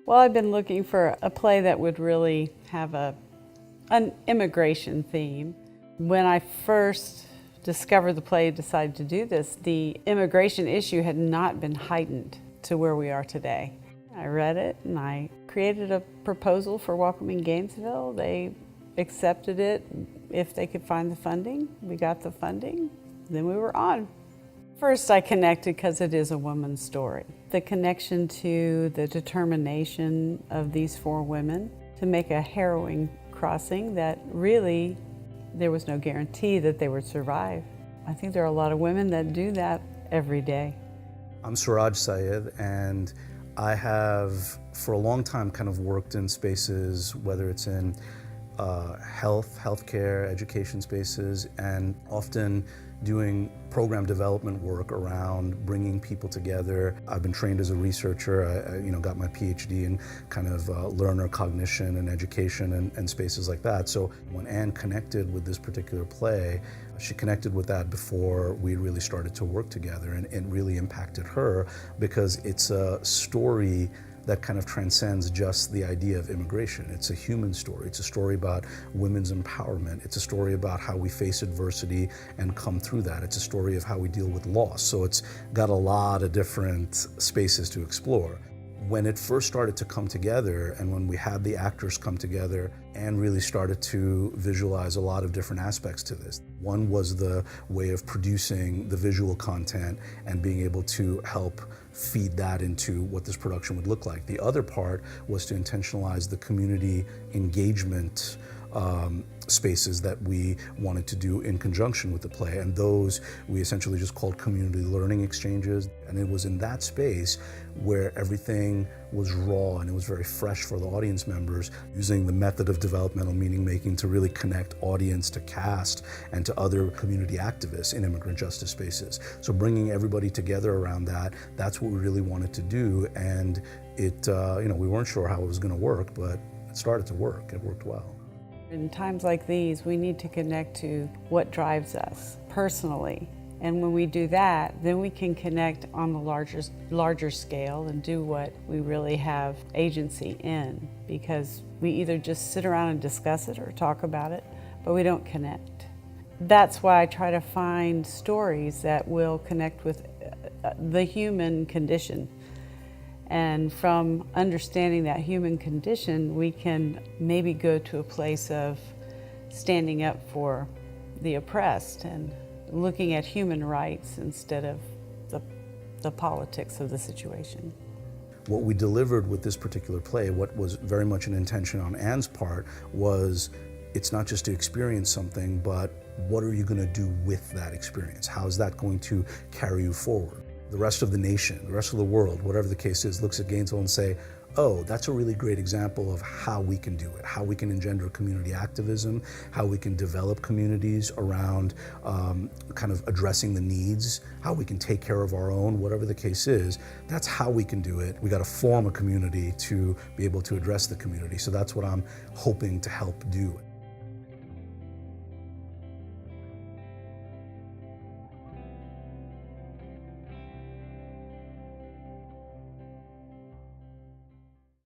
Well, I've been looking for a play that would really have an immigration theme. When I first discovered the play, decided to do this, the immigration issue had not been heightened to where we are today. I read it and I created a proposal for Welcoming Gainesville. They accepted it if they could find the funding. We got the funding, then we were on. First, I connected because it is a woman's story. The connection to the determination of these four women to make a harrowing crossing that really there was no guarantee that they would survive. I think there are a lot of women that do that every day. I'm Syraj Syed, and I have for a long time kind of worked in spaces, whether it's in healthcare, education spaces, and often doing program development work around bringing people together. I've been trained as a researcher. I got my PhD in kind of learner cognition and education and spaces like that. So when Anne connected with this particular play, she connected with that before we really started to work together, and it really impacted her because it's a story that kind of transcends just the idea of immigration. It's a human story. It's a story about women's empowerment. It's a story about how we face adversity and come through that. It's a story of how we deal with loss. So it's got a lot of different spaces to explore. When it first started to come together and when we had the actors come together, Anne really started to visualize a lot of different aspects to this. One was the way of producing the visual content and being able to help feed that into what this production would look like. The other part was to intentionalize the community engagement spaces that we wanted to do in conjunction with the play, and those we essentially just called community learning exchanges. And it was in that space where everything was raw and it was very fresh for the audience members, using the method of developmental meaning making to really connect audience to cast and to other community activists in immigrant justice spaces. So bringing everybody together around that, that's what we really wanted to do. And it, we weren't sure how it was going to work, but it started to work. It worked well. In times like these, we need to connect to what drives us personally. And when we do that, then we can connect on the larger scale and do what we really have agency in, because we either just sit around and discuss it or talk about it, but we don't connect. That's why I try to find stories that will connect with the human condition. And from understanding that human condition, we can maybe go to a place of standing up for the oppressed and looking at human rights instead of the politics of the situation. What we delivered with this particular play, what was very much an intention on Anne's part, was it's not just to experience something, but what are you going to do with that experience? How is that going to carry you forward? The rest of the nation, the rest of the world, whatever the case is, looks at Gainesville and say, oh, that's a really great example of how we can do it, how we can engender community activism, how we can develop communities around kind of addressing the needs, how we can take care of our own, whatever the case is. That's how we can do it. We got to form a community to be able to address the community. So that's what I'm hoping to help do.